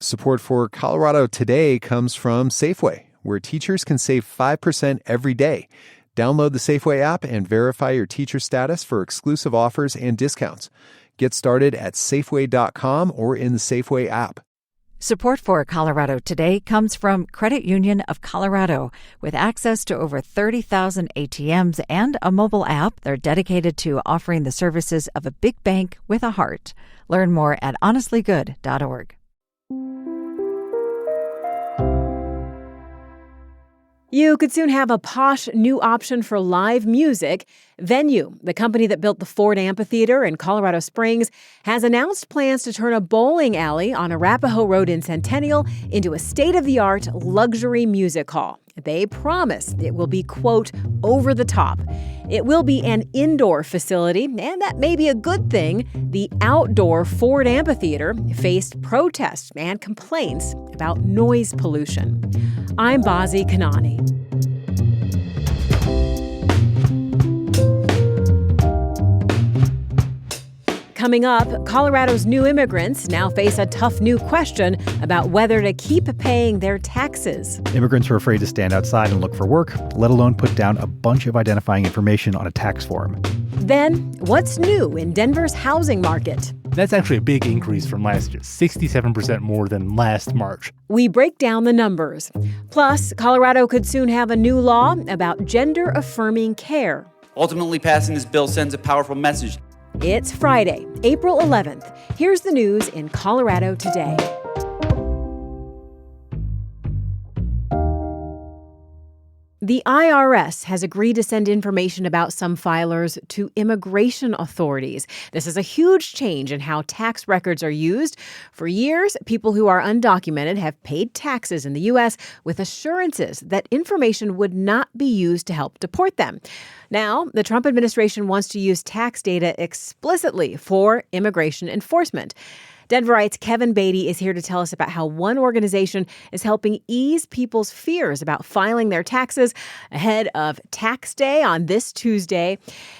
Support for Colorado Today comes from Safeway, where teachers can save 5% every day. Download the Safeway app and verify your teacher status for exclusive offers and discounts. Get started at Safeway.com or in the Safeway app. Support for Colorado Today comes from Credit Union of Colorado. With access to over 30,000 ATMs and a mobile app, they're dedicated to offering the services of a big bank with a heart. Learn more at honestlygood.org. You could soon have a posh new option for live music. Venue, the company that built the Ford Amphitheater in Colorado Springs, has announced plans to turn a bowling alley on Arapahoe Road in Centennial into a state-of-the-art luxury music hall. They promise it will be, quote, over the top. It will be an indoor facility, and that may be a good thing. The outdoor Ford Amphitheater faced protests and complaints about noise pollution. I'm Bazi Kanani. Coming up, Colorado's new immigrants now face a tough new question about whether to keep paying their taxes. Immigrants are afraid to stand outside and look for work, let alone put down a bunch of identifying information on a tax form. Then, what's new in Denver's housing market? That's actually a big increase from last year, 67% more than last March. We break down the numbers. Plus, Colorado could soon have a new law about gender-affirming care. Ultimately, passing this bill sends a powerful message. It's Friday, April 11th. Here's the news in Colorado today. The IRS has agreed to send information about some filers to immigration authorities. This is a huge change in how tax records are used. For years, people who are undocumented have paid taxes in the U.S. with assurances that information would not be used to help deport them. Now, the Trump administration wants to use tax data explicitly for immigration enforcement. Denverite's Kevin Beatty is here to tell us about how one organization is helping ease people's fears about filing their taxes ahead of tax day on this Tuesday.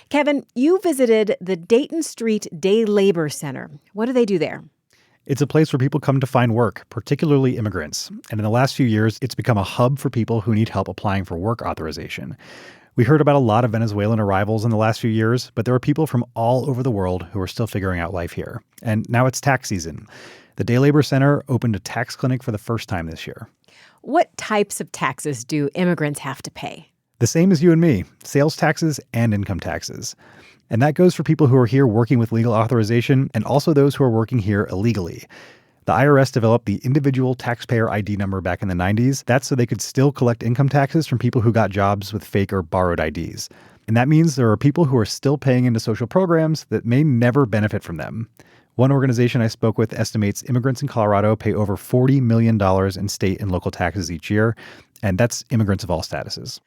Kevin, you visited the Dayton Street Day Labor Center. What do they do there? It's a place where people come to find work, particularly immigrants. And in the last few years, it's become a hub for people who need help applying for work authorization. We heard about a lot of Venezuelan arrivals in the last few years, but there are people from all over the world who are still figuring out life here. And now it's tax season. The Day Labor Center opened a tax clinic for the first time this year. What types of taxes do immigrants have to pay? The same as you and me, sales taxes and income taxes. And that goes for people who are here working with legal authorization and also those who are working here illegally. The IRS developed the individual taxpayer ID number back in the 90s. That's so they could still collect income taxes from people who got jobs with fake or borrowed IDs. And that means there are people who are still paying into social programs that may never benefit from them. One organization I spoke with estimates immigrants in Colorado pay over $40 million in state and local taxes each year, and that's immigrants of all statuses.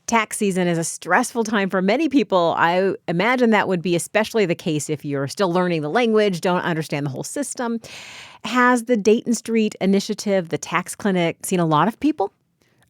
Tax season is a stressful time for many people. I imagine that would be especially the case if you're still learning the language, don't understand the whole system. Has the Dayton Street Initiative, the tax clinic, seen a lot of people?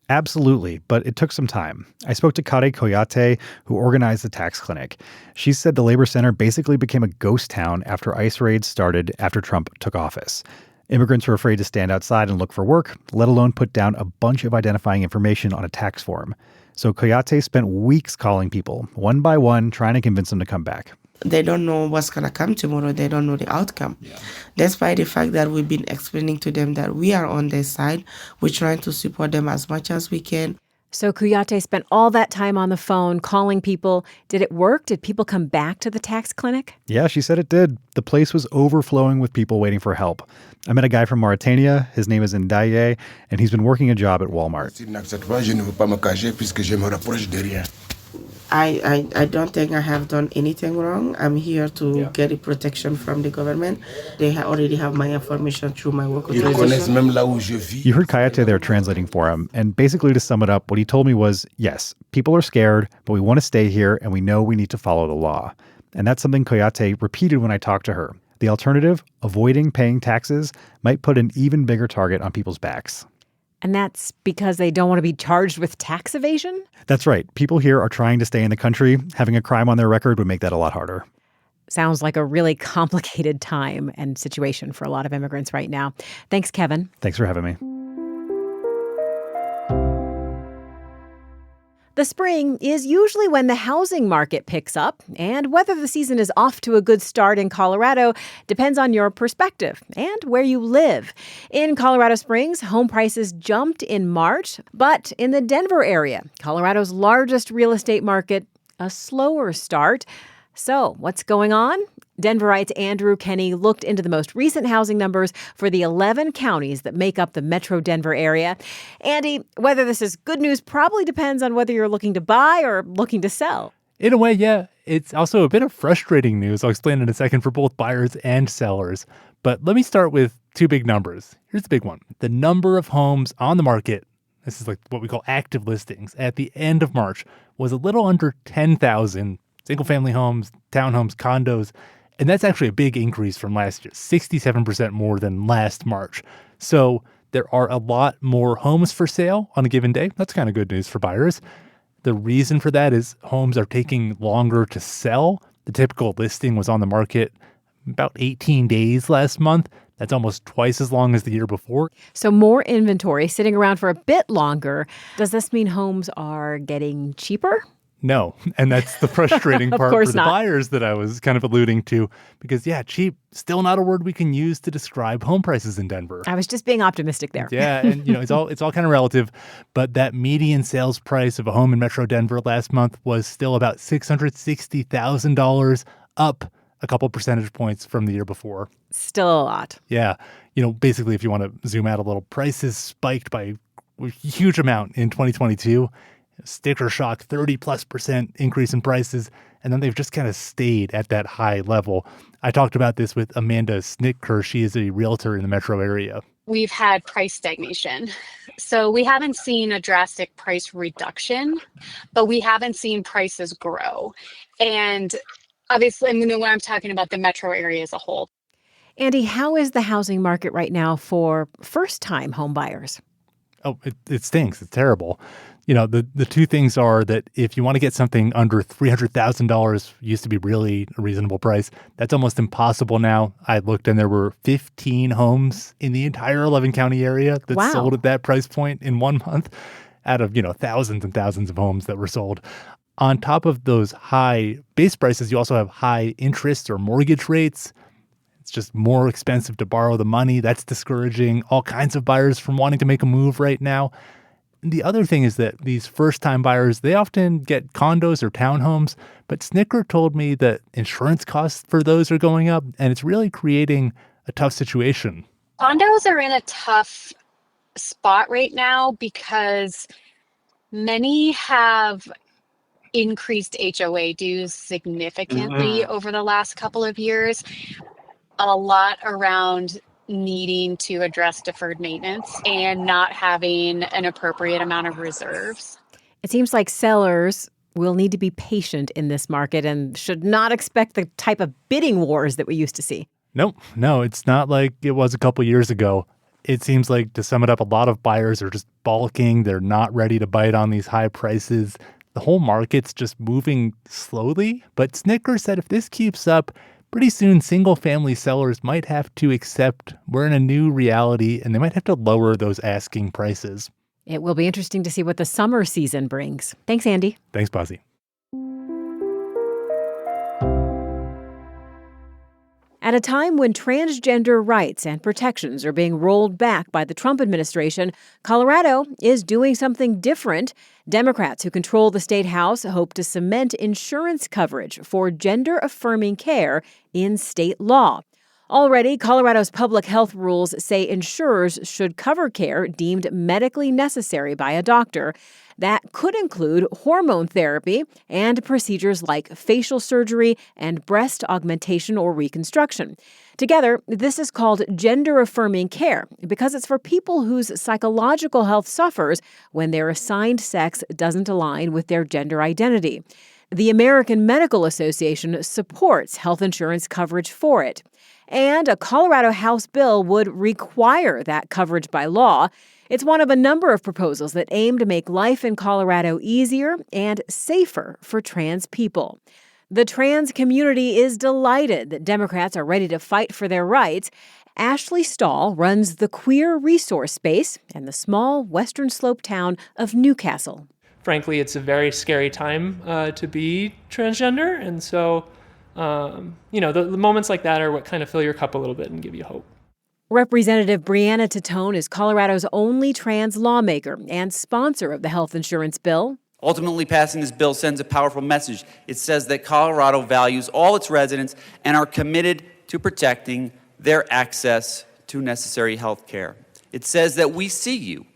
Absolutely, but it took some time. I spoke to Kare Coyote, who organized the tax clinic. She said the labor center basically became a ghost town after ICE raids started after Trump took office. Immigrants were afraid to stand outside and look for work, let alone put down a bunch of identifying information on a tax form. So Coyote spent weeks calling people, one by one, trying to convince them to come back. They don't know what's going to come tomorrow. They don't know the outcome. Yeah. Despite the fact that we've been explaining to them that we are on their side, we're trying to support them as much as we can. So Coyote spent all that time on the phone calling people. Did it work? Did people come back to the tax clinic? Yeah, she said it did. The place was overflowing with people waiting for help. I met a guy from Mauritania. His name is Ndaye, and he's been working a job at Walmart. I don't think I have done anything wrong. I'm here to get a protection from the government. They already have my information through my work authorization. You heard Coyote there translating for him, and basically to sum it up, what he told me was, yes, people are scared, but we want to stay here, and we know we need to follow the law. And that's something Coyote repeated when I talked to her. The alternative, avoiding paying taxes, might put an even bigger target on people's backs. And that's because they don't want to be charged with tax evasion? That's right. People here are trying to stay in the country. Having a crime on their record would make that a lot harder. Sounds like a really complicated time and situation for a lot of immigrants right now. Thanks, Kevin. Thanks for having me. The spring is usually when the housing market picks up, and whether the season is off to a good start in Colorado depends on your perspective and where you live. In Colorado Springs, home prices jumped in March, but in the Denver area, Colorado's largest real estate market, a slower start. So, what's going on? Denverite's Andrew Kenny looked into the most recent housing numbers for the 11 counties that make up the metro Denver area. Andy, whether this is good news probably depends on whether you're looking to buy or looking to sell. In a way, yeah. It's also a bit of frustrating news. I'll explain in a second for both buyers and sellers. But let me start with two big numbers. Here's the big one. The number of homes on the market, this is like what we call active listings, at the end of March was a little under 10,000 single-family homes, townhomes, condos. And that's actually a big increase from last year, 67% more than last March. So there are a lot more homes for sale on a given day. That's kind of good news for buyers. The reason for that is homes are taking longer to sell. The typical listing was on the market about 18 days last month. That's almost twice as long as the year before. So more inventory sitting around for a bit longer. Does this mean homes are getting cheaper? No. And that's the frustrating part for the not. buyers that I was kind of alluding to. Because, yeah, cheap, still not a word we can use to describe home prices in Denver. I was just being optimistic there. Yeah, and it's all kind of relative. But that median sales price of a home in Metro Denver last month was still about $660,000, up a couple percentage points from the year before. Still a lot. Yeah. Basically, if you want to zoom out a little, prices spiked by a huge amount in 2022. Sticker shock, 30+% increase in prices, and then they've just kind of stayed at that high level. I talked about this with Amanda Snitker. She is a realtor in the metro area. We've had price stagnation. So we haven't seen a drastic price reduction, but we haven't seen prices grow. And obviously, when I'm talking about the metro area as a whole. Andy, how is the housing market right now for first-time home buyers? Oh, it stinks. It's terrible. The two things are that if you want to get something under $300,000, used to be really a reasonable price. That's almost impossible now. I looked and there were 15 homes in the entire 11-county area that sold at that price point in 1 month out of, thousands and thousands of homes that were sold. On top of those high base prices, you also have high interest or mortgage rates. It's just more expensive to borrow the money. That's discouraging all kinds of buyers from wanting to make a move right now. The other thing is that these first-time buyers, they often get condos or townhomes, but Snicker told me that insurance costs for those are going up, and it's really creating a tough situation. Condos are in a tough spot right now because many have increased HOA dues significantly over the last couple of years. A lot around needing to address deferred maintenance and not having an appropriate amount of reserves. It seems like sellers will need to be patient in this market and should not expect the type of bidding wars that we used to see. No, it's not like it was a couple years ago. It seems like, to sum it up, a lot of buyers are just balking. They're not ready to bite on these high prices. The whole market's just moving slowly. But Snicker said if this keeps up, pretty soon, single-family sellers might have to accept we're in a new reality, and they might have to lower those asking prices. It will be interesting to see what the summer season brings. Thanks, Andy. Thanks, Bossy. At a time when transgender rights and protections are being rolled back by the Trump administration, Colorado is doing something different. Democrats who control the state house hope to cement insurance coverage for gender-affirming care in state law. Already, Colorado's public health rules say insurers should cover care deemed medically necessary by a doctor. That could include hormone therapy and procedures like facial surgery and breast augmentation or reconstruction. Together, this is called gender-affirming care because it's for people whose psychological health suffers when their assigned sex doesn't align with their gender identity. The American Medical Association supports health insurance coverage for it. And a Colorado House bill would require that coverage by law. It's one of a number of proposals that aim to make life in Colorado easier and safer for trans people. The trans community is delighted that Democrats are ready to fight for their rights. Ashley Stahl runs the Queer Resource Space in the small western slope town of Newcastle. Frankly, it's a very scary time to be transgender. And so, the moments like that are what kind of fill your cup a little bit and give you hope. Representative Brianna Titone is Colorado's only trans lawmaker and sponsor of the health insurance bill. Ultimately, passing this bill sends a powerful message. It says that Colorado values all its residents and are committed to protecting their access to necessary health care. It says that we see you,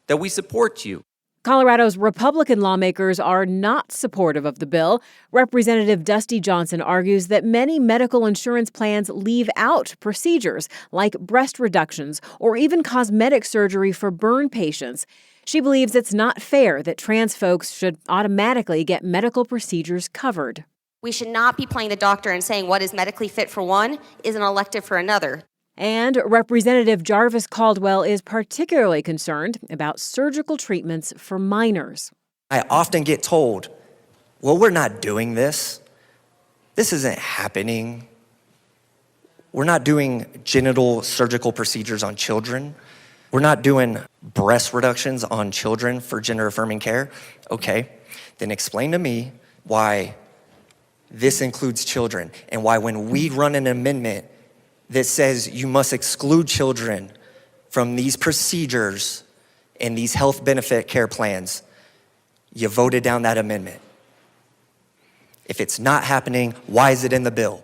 that we support you. Colorado's Republican lawmakers are not supportive of the bill. Representative Dusty Johnson argues that many medical insurance plans leave out procedures like breast reductions or even cosmetic surgery for burn patients. She believes it's not fair that trans folks should automatically get medical procedures covered. We should not be playing the doctor and saying what is medically fit for one is an elective for another. And Representative Jarvis Caldwell is particularly concerned about surgical treatments for minors. I often get told, well, we're not doing this. This isn't happening. We're not doing genital surgical procedures on children. We're not doing breast reductions on children for gender-affirming care. Okay, then explain to me why this includes children and why when we run an amendment that says you must exclude children from these procedures and these health benefit care plans, you voted down that amendment. If it's not happening, why is it in the bill?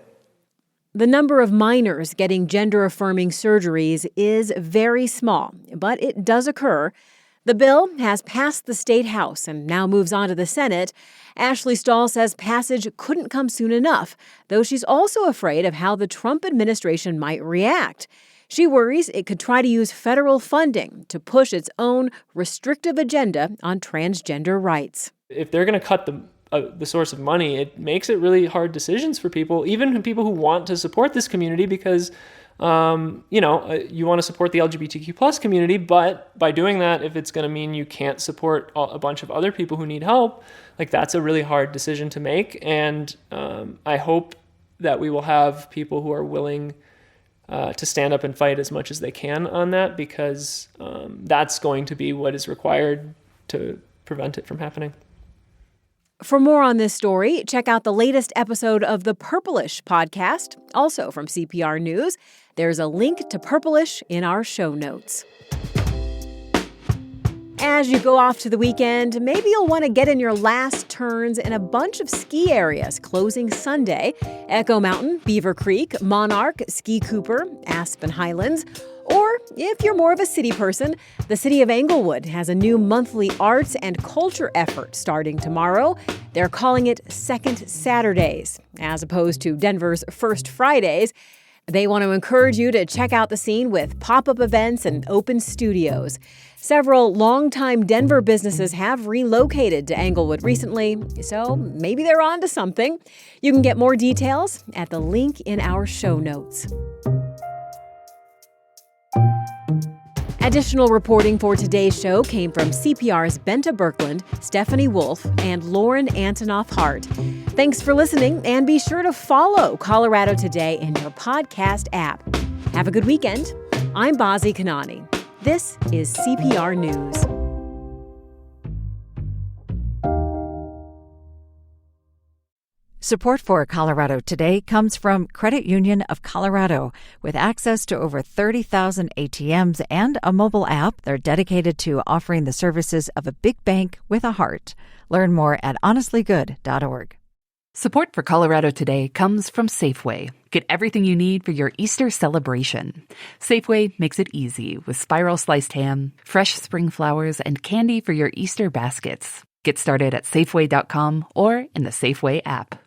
The number of minors getting gender-affirming surgeries is very small, but it does occur. The bill has passed the state house and now moves on to the Senate. Ashley Stahl says passage couldn't come soon enough, though she's also afraid of how the Trump administration might react. She worries it could try to use federal funding to push its own restrictive agenda on transgender rights. If they're going to cut the source of money, it makes it really hard decisions for people, even people who want to support this community, because you want to support the LGBTQ plus community, but by doing that, if it's going to mean you can't support a bunch of other people who need help, that's a really hard decision to make. And I hope that we will have people who are willing to stand up and fight as much as they can on that, because that's going to be what is required to prevent it from happening. For more on this story, check out the latest episode of the Purplish podcast, also from CPR News. There's a link to Purplish in our show notes. As you go off to the weekend, maybe you'll want to get in your last turns in a bunch of ski areas closing Sunday: Echo Mountain, Beaver Creek, Monarch, Ski Cooper, Aspen Highlands. Or if you're more of a city person, the city of Englewood has a new monthly arts and culture effort starting tomorrow. They're calling it Second Saturdays, as opposed to Denver's First Fridays. They want to encourage you to check out the scene with pop-up events and open studios. Several longtime Denver businesses have relocated to Englewood recently, so maybe they're on to something. You can get more details at the link in our show notes. Additional reporting for today's show came from CPR's Benta Birkeland, Stephanie Wolf, and Lauren Antonoff-Hart. Thanks for listening, and be sure to follow Colorado Today in your podcast app. Have a good weekend. I'm Bazi Kanani. This is CPR News. Support for Colorado Today comes from Credit Union of Colorado. With access to over 30,000 ATMs and a mobile app, they're dedicated to offering the services of a big bank with a heart. Learn more at honestlygood.org. Support for Colorado Today comes from Safeway. Get everything you need for your Easter celebration. Safeway makes it easy with spiral sliced ham, fresh spring flowers, and candy for your Easter baskets. Get started at Safeway.com or in the Safeway app.